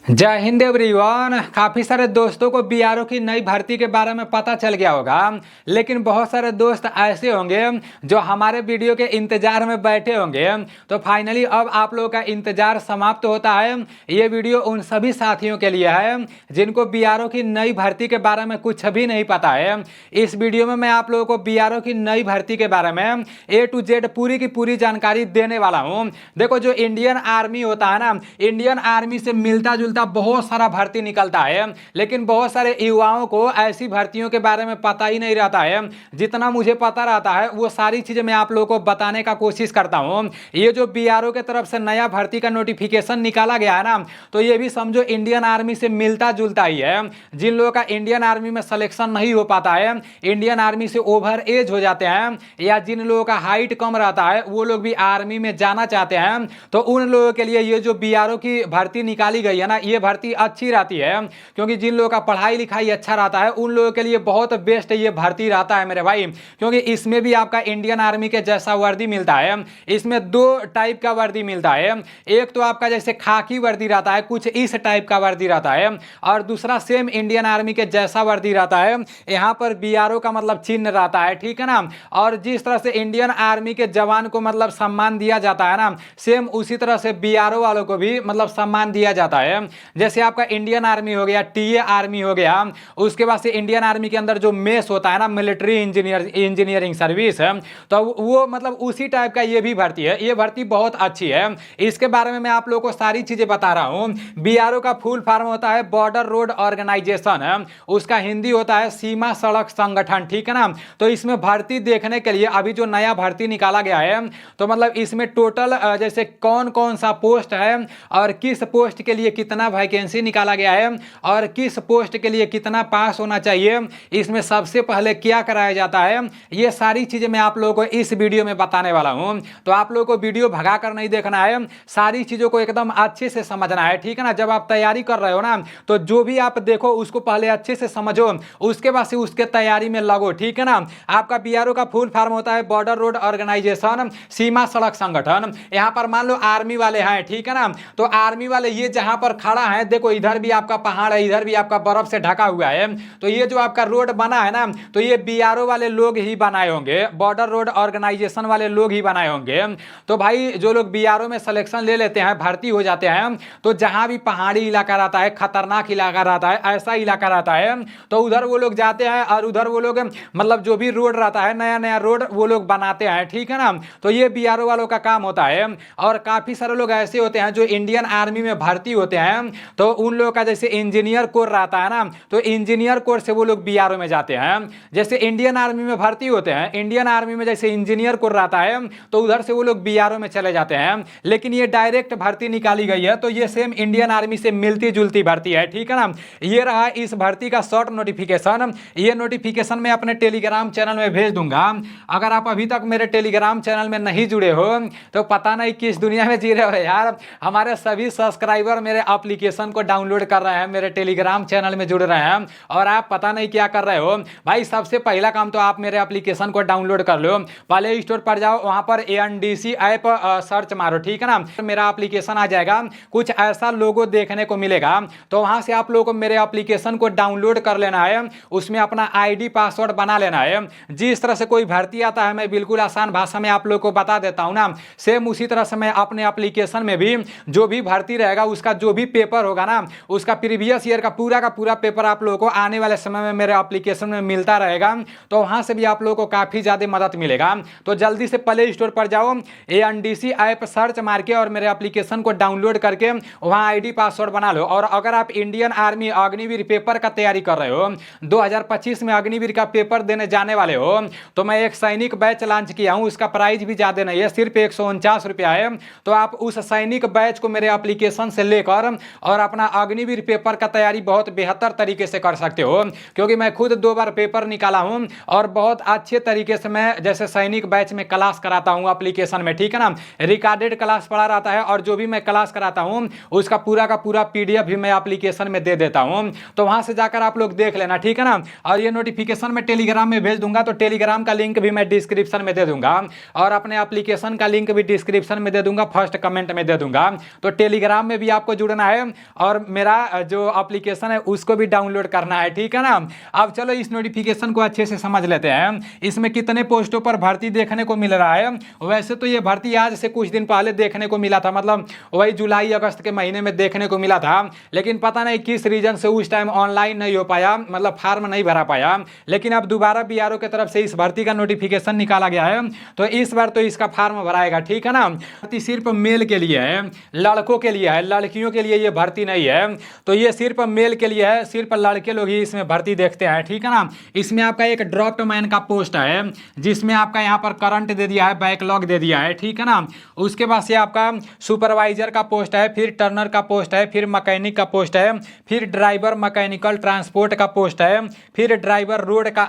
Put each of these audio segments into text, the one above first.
जय हिंद एवरीवन। काफ़ी सारे दोस्तों को बीआरओ की नई भर्ती के बारे में पता चल गया होगा, लेकिन बहुत सारे दोस्त ऐसे होंगे जो हमारे वीडियो के इंतज़ार में बैठे होंगे। तो फाइनली अब आप लोगों का इंतज़ार समाप्त होता है। ये वीडियो उन सभी साथियों के लिए है जिनको बीआरओ की नई भर्ती के बारे में कुछ भी नहीं पता है। इस वीडियो में मैं आप लोगों को बीआरओ की नई भर्ती के बारे में A to Z पूरी की पूरी जानकारी देने वाला हूँ। देखो, जो इंडियन आर्मी होता है ना, इंडियन आर्मी से मिलता जुलता बहुत सारा भर्ती निकलता है, लेकिन बहुत सारे युवाओं को ऐसी भर्तियों के बारे में पता ही नहीं रहता है। जितना मुझे पता रहता है वो सारी चीजें मैं आप लोगों को बताने का कोशिश करता हूं। ये जो बीआरओ के तरफ से नया भर्ती का नोटिफिकेशन निकाला गया है ना, तो ये भी समझो इंडियन आर्मी से मिलता जुलता ही है। जिन लोगों का इंडियन आर्मी में सिलेक्शन नहीं हो पाता है, इंडियन आर्मी से ओवर एज हो जाते हैं, या जिन लोगों का हाइट कम रहता है वो लोग भी आर्मी में जाना चाहते हैं, तो उन लोगों के लिए ये जो बीआरओ की भर्ती निकाली गई है ना, ये भर्ती अच्छी रहती है। क्योंकि जिन लोगों का पढ़ाई लिखाई अच्छा रहता है उन लोगों के लिए बहुत बेस्ट ये भर्ती रहता है मेरे भाई। क्योंकि इसमें भी आपका इंडियन आर्मी के जैसा वर्दी मिलता है। इसमें दो टाइप का वर्दी मिलता है। एक तो आपका जैसे खाकी वर्दी रहता है, कुछ इस टाइप का वर्दी रहता है, और दूसरा सेम इंडियन आर्मी के जैसा वर्दी रहता है। यहाँ पर बीआरओ का मतलब चिन्ह रहता है, ठीक है ना। और जिस तरह से इंडियन आर्मी के जवान को मतलब सम्मान दिया जाता है ना, सेम उसी तरह से बीआरओ वालों को भी मतलब सम्मान दिया जाता है। जैसे आपका इंडियन आर्मी हो गया, टीए आर्मी हो गया, उसके बाद से इंडियन आर्मी के अंदर जो मेस होता है ना, मिलिट्री इंजीनियरिंग सर्विस है, तो वो मतलब उसी टाइप का ये भी भर्ती है। ये भर्ती बहुत अच्छी है। इसके बारे में मैं आप लोगों को सारी चीजें बता रहा हूं। बीआरओ का फुल फॉर्म होता है बॉर्डर रोड ऑर्गेनाइजेशन है, उसका हिंदी होता है सीमा सड़क संगठन, ठीक है ना। तो इसमें भर्ती देखने के लिए अभी जो नया भर्ती निकाला गया है, तो मतलब इसमें टोटल जैसे कौन कौन सा पोस्ट है और किस पोस्ट के लिए कितना वैकेंसी निकाला गया है और किस पोस्ट के लिए कितना पास होना चाहिए, इसमें सबसे पहले क्या कराया जाता है, ये सारी चीजें मैं आप लोगों को इस वीडियो में बताने वाला हूं। तो आप लोगों को वीडियो भगा कर नहीं देखना है, सारी चीजों को एकदम अच्छे से समझना है, ठीक है ना। जब आप तैयारी कर रहे हो ना, तो जो भी आप देखो उसको पहले अच्छे से समझो, उसके बाद से उसके तैयारी में लगो, ठीक है ना। आपका बीआरओ का फुल फॉर्म होता है बॉर्डर रोड ऑर्गेनाइजेशन सीमा सड़क संगठन। यहां पर मान लो आर्मी वाले हैं, ठीक है ना, तो आर्मी वाले ये जहां पर खड़ा है, देखो इधर भी आपका पहाड़ है, इधर भी आपका बर्फ से ढका हुआ है, तो ये जो आपका रोड बना है ना, तो ये बीआरओ वाले लोग ही बनाए होंगे, बॉर्डर रोड ऑर्गेनाइजेशन वाले लोग ही बनाए होंगे। तो भाई जो लोग बीआरओ में सिलेक्शन ले लेते हैं, भर्ती हो जाते हैं, तो जहां भी पहाड़ी इलाका रहता है, खतरनाक इलाका रहता है, ऐसा इलाका रहता है, तो उधर वो लोग जाते हैं और उधर वो लोग मतलब जो भी रोड रहता है, नया नया रोड वो लोग बनाते हैं, ठीक है ना। तो ये बीआरओ वालों का काम होता है। और काफी सारे लोग ऐसे होते हैं जो इंडियन आर्मी में भर्ती होते हैं, तो उन लोगों का जैसे इंजीनियर कोर रहता है ना, तो इंजीनियर कोर से वो लोग बीआरओ में जाते हैं। जैसे इंडियन आर्मी में भर्ती होते हैं, इंडियन आर्मी में जैसे इंजीनियर कोर रहता है, तो उधर से वो लोग बीआरओ में चले जाते हैं। लेकिन ये डायरेक्ट भर्ती निकाली गई है, तो ये सेम इंडियन आर्मी से मिलती जुलती भर्ती है, ठीक है ना। ये रहा इस भर्ती का शॉर्ट नोटिफिकेशन। ये नोटिफिकेशन मैं अपने टेलीग्राम चैनल में भेज दूंगा। अगर आप अभी तक मेरे टेलीग्राम चैनल में नहीं जुड़े हो, तो पता नहीं किस दुनिया में जी रहे हो यार। हमारे सभी सब्सक्राइबर मेरे एप्लीकेशन को डाउनलोड कर रहे हैं, मेरे टेलीग्राम चैनल में जुड़ रहे हैं, और आप पता नहीं क्या कर रहे हो। भाई सबसे पहला काम तो आप मेरे एप्लीकेशन को डाउनलोड कर लो, प्ले स्टोर पर जाओ, वहां पर ANDC ऐप सर्च मारो, ठीक है ना। मेरा एप्लीकेशन आ जाएगा, कुछ ऐसा लोगो देखने को मिलेगा, तो वहां से आप लोगों को मेरे एप्लीकेशन को डाउनलोड कर लेना है, उसमें अपना ID पासवर्ड बना लेना है। जिस तरह से कोई भर्ती आता है मैं बिल्कुल आसान भाषा में आप लोगों को बता देता हूं ना, सेम उसी तरह से मैं अपने एप्लीकेशन में भी जो भी भर्ती रहेगा उसका जो भी पेपर होगा ना, उसका प्रीवियस ईयर का पूरा पेपर आप लोगों को आने वाले समय में मेरे एप्लीकेशन में मिलता रहेगा। तो वहां से भी आप लोगों को काफी ज्यादा मदद मिलेगा। तो जल्दी से प्ले स्टोर पर जाओ, ANDC ऐप सर्च मार के और मेरे एप्लीकेशन को डाउनलोड करके वहां ID पासवर्ड बना लो। और अगर आप इंडियन आर्मी अग्निवीर पेपर का तैयारी कर रहे हो, 2025 में अग्निवीर का पेपर देने जाने वाले हो, तो मैं एक सैनिक बैच लॉन्च किया हूं। उसका प्राइस भी ज्यादा नहीं है, सिर्फ 149 रुपया है। तो आप उस सैनिक बैच को मेरे एप्लीकेशन से लेकर और अपना अग्निवीर पेपर का तैयारी बहुत बेहतर तरीके से कर सकते हो। क्योंकि मैं खुद 2 बार पेपर निकाला हूं और बहुत अच्छे तरीके से मैं जैसे सैनिक बैच में क्लास कराता हूं एप्लीकेशन में, ठीक है ना। रिकॉर्डेड क्लास पढ़ा रहता है, और जो भी मैं क्लास कराता हूं उसका पूरा का पूरा PDF भी मैं एप्लीकेशन में दे देता हूं। तो वहां से जाकर आप लोग देख लेना, ठीक है ना। और ये नोटिफिकेशन मैं टेलीग्राम में भेज दूंगा, तो टेलीग्राम का लिंक भी मैं डिस्क्रिप्शन में दे दूंगा, और अपने एप्लीकेशन का लिंक भी डिस्क्रिप्शन में दे दूंगा, फर्स्ट कमेंट में दे दूंगा। तो टेलीग्राम में भी आपको जुड़ना है। है और मेरा जो एप्लीकेशन है उसको भी डाउनलोड करना है, ठीक है ना। अब चलो इस नोटिफिकेशन को अच्छे से समझ लेते हैं। इसमें कितने पोस्टों पर भर्ती देखने को मिल रहा है। वैसे तो ये भर्ती आज से कुछ दिन पहले देखने को मिला था, मतलब वही जुलाई अगस्त के महीने में देखने को मिला था, लेकिन पता नहीं किस रीजन से उस टाइम ऑनलाइन नहीं हो पाया, मतलब फॉर्म नहीं भरा पाया। लेकिन अब दोबारा बीआरओ की तरफ से इस भर्ती का नोटिफिकेशन निकाला गया है, तो इस बार तो इसका फॉर्म भराएगा, ठीक है ना। भर्ती सिर्फ मेल के लिए है, लड़कों के लिए है, लड़कियों के लिए ये भर्ती नहीं है। तो ये सिर्फ मेल के लिए है, सिर्फ लड़के लोग ही इसमें भर्ती देखते हैं, ठीक है ना। इसमें आपका एक ड्रॉफ्ट मैन का पोस्ट है, जिसमें आपका यहाँ पर करंट दे दिया है, बैकलॉग दे दिया है, ठीक है ना। उसके बाद से आपका सुपरवाइजर का पोस्ट है, फिर टर्नर का पोस्ट है, फिर मैकेनिक का पोस्ट है, फिर ड्राइवर मैकेनिकल ट्रांसपोर्ट का पोस्ट है, फिर ड्राइवर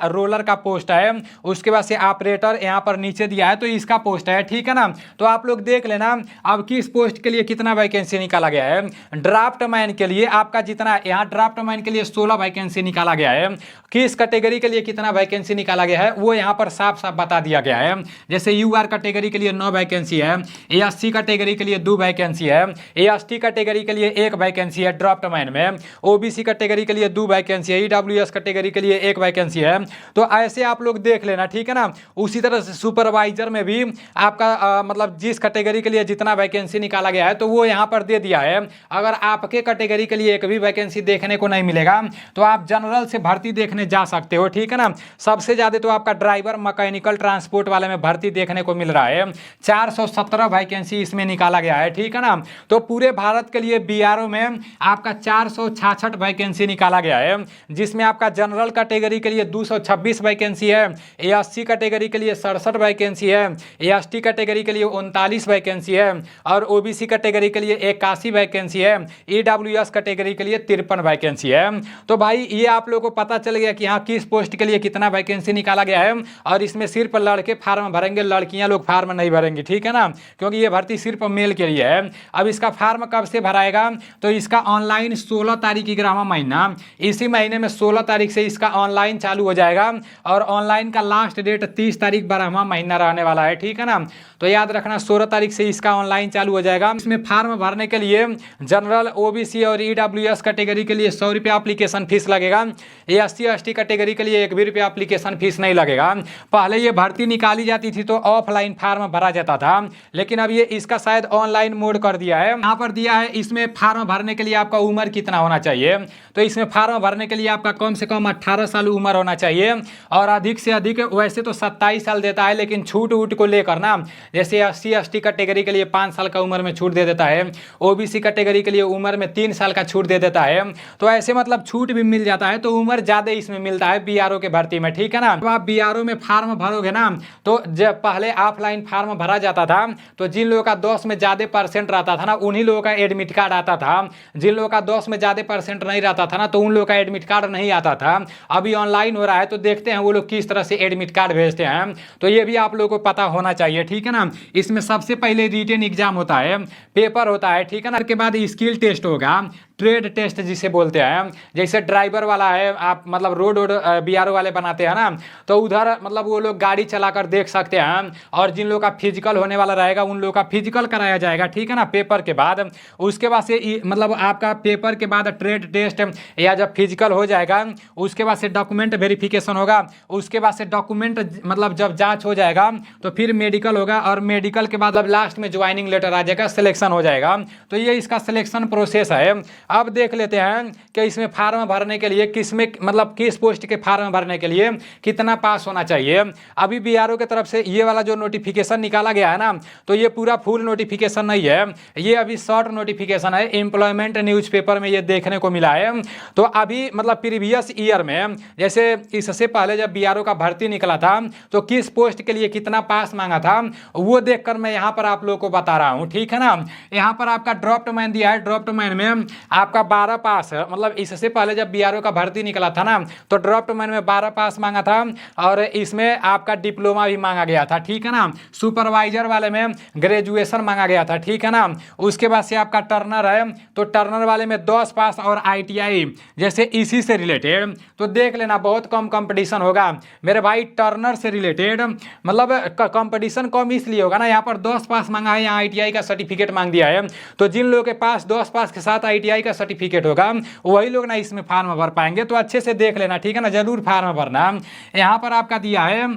रोलर का पोस्ट है। उसके बाद से ऑपरेटर यहाँ पर नीचे दिया है, तो इसका पोस्ट है, ठीक है ना। तो आप लोग देख लेना अब किस पोस्ट के लिए कितना वैकेंसी निकाला गया है। ड्राफ्ट मैन के लिए आपका जितना यहाँ ड्राफ्ट मैन के लिए 16 वैकेंसी निकाला गया है। किस कैटेगरी के लिए कितना वैकेंसी निकाला गया है वो यहाँ पर साफ साफ बता दिया गया है। जैसे यूआर कैटेगरी के लिए 9 वैकेंसी है, एससी कैटेगरी के लिए 2 वैकेंसी है, एसटी कैटेगरी के लिए 1 वैकेंसी है ड्राफ्ट मैन में, ओबीसी कैटेगरी के लिए 2 वैकेंसी है, ईडब्ल्यूएस कैटेगरी के लिए 1 वैकेंसी है। तो ऐसे आप लोग देख लेना, ठीक है ना। उसी तरह से सुपरवाइजर में भी आपका मतलब जिस कैटेगरी के लिए जितना वैकेंसी निकाला गया है तो वो यहाँ पर दे दिया है। अगर आपके कैटेगरी के लिए एक भी वैकेंसी देखने को नहीं मिलेगा तो आप जनरल से भर्ती देखने जा सकते हो, ठीक है ना। सबसे ज़्यादा तो आपका ड्राइवर मैकेनिकल ट्रांसपोर्ट वाले में भर्ती देखने को मिल रहा है, 417 वैकेंसी इसमें निकाला गया है, ठीक है ना। तो पूरे भारत के लिए बीआरओ में आपका 466 वैकेंसी निकाला गया है, जिसमें आपका जनरल कैटेगरी के लिए 226 वैकेंसी है, एससी कैटेगरी के लिए 67 वैकेंसी है, एसटी कैटेगरी के लिए 39 वैकेंसी है और ओबीसी कैटेगरी के लिए 81 वैकेंसी है, ईडब्ल्यूएस कैटेगरी के लिए 53 वैकेंसी है। तो भाई ये आप लोगों को पता चल गया कि हाँ किस पोस्ट के लिए कितना वैकेंसी निकाला गया है। और इसमें सिर्फ लड़के फार्म भरेंगे, लड़कियां लोग फार्म नहीं भरेंगी, ठीक है ना, क्योंकि ये भर्ती सिर्फ मेल के लिए है। अब इसका फार्म कब से भराएगा तो इसका ऑनलाइन 16 तारीख 11वां महीना, इसी महीने में 16 तारीख से इसका ऑनलाइन चालू हो जाएगा और ऑनलाइन का लास्ट डेट 30 तारीख 12वां महीना रहने वाला है, ठीक है ना। तो याद रखना 16 तारीख से इसका ऑनलाइन चालू हो जाएगा। इसमें फार्म भरने के लिए जनरल, ओबीसी और ईडब्ल्यूएस कैटेगरी के लिए 100 रुपया एप्लीकेशन फीस लगेगा, एससी एसटी कैटेगरी के लिए 1 भी रुपया एप्लीकेशन फीस नहीं लगेगा। पहले ये भर्ती निकाली जाती थी तो ऑफलाइन फार्म भरा जाता था, लेकिन अब ये इसका शायद ऑनलाइन मोड कर दिया है। यहाँ पर दिया है इसमें फार्म भरने के लिए आपका उम्र कितना होना चाहिए, तो इसमें फार्म भरने के लिए आपका कम से कम 18 साल उम्र होना चाहिए और अधिक से अधिक, वैसे तो 27 साल देता है लेकिन छूट वूट को लेकर ना, जैसे एससी एसटी कैटेगरी के लिए 5 साल का उम्र में छूट दे देता है, ओबीसी कैटेगरी के लिए उम्र में 3 साल का छूट दे देता है। तो ऐसे मतलब छूट भी मिल जाता है, तो उम्र ज़्यादा इसमें मिलता है बीआरओ के भर्ती में, ठीक है ना। तो आप बीआरओ में फार्म भरोगे ना, तो जब पहले ऑफलाइन फार्म भरा जाता था तो जिन लोगों का 10 में ज़्यादा परसेंट रहता था ना उन्हीं लोगों का एडमिट कार्ड आता था, जिन लोगों का 10 में ज़्यादा परसेंट नहीं रहता था ना तो उन लोगों का एडमिट कार्ड नहीं आता था। अभी ऑनलाइन हो रहा है तो देखते हैं वो लोग किस तरह से एडमिट कार्ड भेजते हैं, तो ये भी आप लोगों को पता होना चाहिए, ठीक है ना। इसमें सबसे पहले रिटन एग्जाम होता है, पेपर होता है, ठीक है ना। उसके बाद स्किल टेस्ट होगा, ट्रेड टेस्ट जिसे बोलते हैं। जैसे ड्राइवर वाला है, आप मतलब रोड बीआरओ वाले बनाते हैं ना, तो उधर मतलब वो लोग गाड़ी चलाकर देख सकते हैं। और जिन लोगों का फिजिकल होने वाला रहेगा उन लोगों का फिजिकल कराया जाएगा, ठीक है ना, पेपर के बाद। उसके बाद से मतलब आपका पेपर के बाद ट्रेड टेस्ट या जब फिजिकल हो जाएगा उसके बाद से डॉक्यूमेंट वेरिफिकेशन होगा, उसके बाद से डॉक्यूमेंट मतलब जब जाँच हो जाएगा तो फिर मेडिकल होगा और मेडिकल के बाद लास्ट में ज्वाइनिंग लेटर आ जाएगा, सिलेक्शन हो जाएगा। तो ये इसका सिलेक्शन प्रोसेस है। अब देख लेते हैं कि इसमें फार्म भरने के लिए किसमें मतलब किस पोस्ट के फार्म भरने के लिए कितना पास होना चाहिए। अभी बीआरओ की तरफ से ये वाला जो नोटिफिकेशन निकाला गया है ना, तो ये पूरा फुल नोटिफिकेशन नहीं है, ये अभी शॉर्ट नोटिफिकेशन है। एम्प्लॉयमेंट न्यूज़पेपर में ये देखने को मिला है। तो अभी मतलब प्रीवियस ईयर में, जैसे इससे पहले जब बीआरओ का भर्ती निकला था तो किस पोस्ट के लिए कितना पास मांगा था वो देखकर मैं यहाँ पर आप लोगों को बता रहा हूँ, ठीक है ना। यहाँ पर आपका ड्रॉफ्ट मैन दिया है, ड्रॉफ्ट मैन में आपका 12 पास है, मतलब इससे पहले जब बीआरओ का भर्ती निकला था ना तो ड्राफ्टमैन में 12 पास मांगा था और इसमें आपका डिप्लोमा भी मांगा गया था, ठीक है ना। सुपरवाइजर वाले में ग्रेजुएशन मांगा गया था, ठीक है ना। उसके बाद से आपका टर्नर है तो टर्नर वाले में 10 पास और आईटीआई जैसे इसी से रिलेटेड, तो देख लेना बहुत कम कंपटीशन होगा मेरे भाई टर्नर से रिलेटेड। मतलब कंपटीशन कम इसलिए होगा ना, यहाँ पर 10 पास मांगा है, यहाँ आईटीआई का सर्टिफिकेट मांग दिया है, तो जिन लोगों के पास 10 पास के साथ आईटीआई का सर्टिफिकेट होगा वही लोग ना इसमें फार्म भर पाएंगे। तो अच्छे से देख लेना, ठीक है ना, जरूर फार्म भरना। यहाँ पर आपका दिया है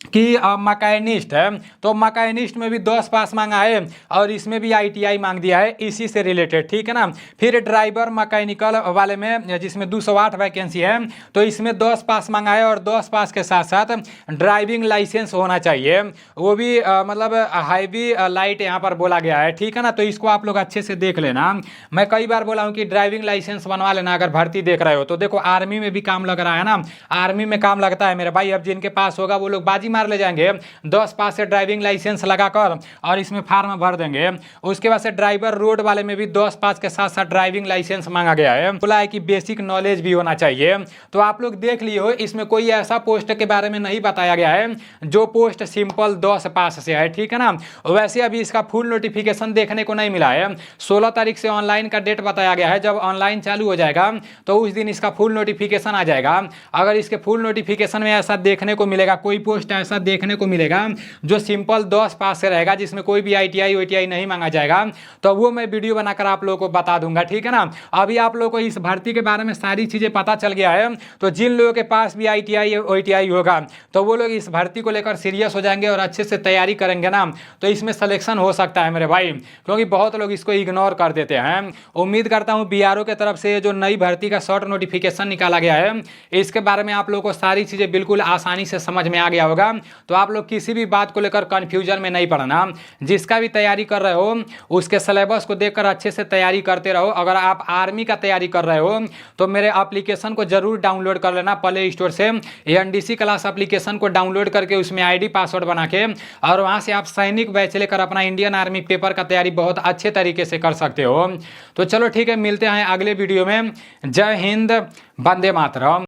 कि मैकेनिस्ट है तो मैकेनिस्ट में भी 10 पास मांगा है और इसमें भी आईटीआई मांग दिया है इसी से रिलेटेड, ठीक है ना। फिर ड्राइवर मैकेनिकल वाले में जिसमें 208 वैकेंसी है तो इसमें 10 पास मांगा है और 10 पास के साथ साथ ड्राइविंग लाइसेंस होना चाहिए, वो भी मतलब हाईवी लाइट यहाँ पर बोला गया है, ठीक है ना। तो इसको आप लोग अच्छे से देख लेना। मैं कई बार बोला हूँ कि ड्राइविंग लाइसेंस बनवा लेना अगर भर्ती देख रहे हो तो। देखो आर्मी में भी काम लग रहा है ना, आर्मी में काम लगता है मेरे भाई। अब जिनके पास होगा वो लोग बाजी मार ले जाएंगे, 10 पास से ड्राइविंग लाइसेंस लगाकर और इसमें फार्म भर देंगे। उसके बाद से ड्राइवर रोड वाले में भी 10 पास के साथ साथ ड्राइविंग लाइसेंस मांगा गया है, बोला है कि बेसिक नॉलेज भी होना चाहिए। तो आप लोग देख लिए हो, इसमें कोई ऐसा पोस्ट के बारे में नहीं बताया गया है जो पोस्ट सिंपल 10 पास से है, ठीक है ना। वैसे अभी इसका फुल नोटिफिकेशन देखने को नहीं मिला है। 16 तारीख से ऑनलाइन का डेट बताया गया है, जब ऑनलाइन चालू हो जाएगा तो उस दिन इसका फुल नोटिफिकेशन आ जाएगा। अगर इसके फुल नोटिफिकेशन में ऐसा देखने को मिलेगा, कोई पोस्ट ऐसा देखने को मिलेगा जो सिंपल 10 पास से रहेगा जिसमें कोई भी आईटीआई ओटीआई नहीं मांगा जाएगा, तो वो मैं वीडियो बनाकर आप लोगों को बता दूंगा, ठीक है ना। अभी आप लोगों को इस भर्ती के बारे में सारी चीजें पता चल गया है, तो जिन लोगों के पास भी आईटीआई ओटीआई होगा तो वो लोग इस भर्ती को लेकर सीरियस हो जाएंगे और अच्छे से तैयारी करेंगे ना, तो इसमें सिलेक्शन हो सकता है मेरे भाई, क्योंकि बहुत लोग इसको इग्नोर कर देते हैं। उम्मीद करता हूँ बीआरओ के तरफ से जो नई भर्ती का शॉर्ट नोटिफिकेशन निकाला गया है इसके बारे में आप लोगों को सारी चीजें बिल्कुल आसानी से समझ में आ गया होगा। तो आप लोग किसी भी बात को लेकर कंफ्यूजन में नहीं पड़ना। जिसका भी तैयारी कर रहे हो उसके सिलेबस को देखकर अच्छे से तैयारी करते रहो। अगर आप आर्मी का तैयारी कर रहे हो तो मेरे एप्लीकेशन को जरूर डाउनलोड कर लेना प्ले स्टोर से, एनडीसी क्लास एप्लीकेशन को डाउनलोड करके उसमें आईडी पासवर्ड बना के और वहां से आप सैनिक बैच लेकर अपना इंडियन आर्मी पेपर का तैयारी बहुत अच्छे तरीके से कर सकते हो। तो चलो ठीक है, मिलते हैं अगले वीडियो में। जय हिंद, वंदे मातरम।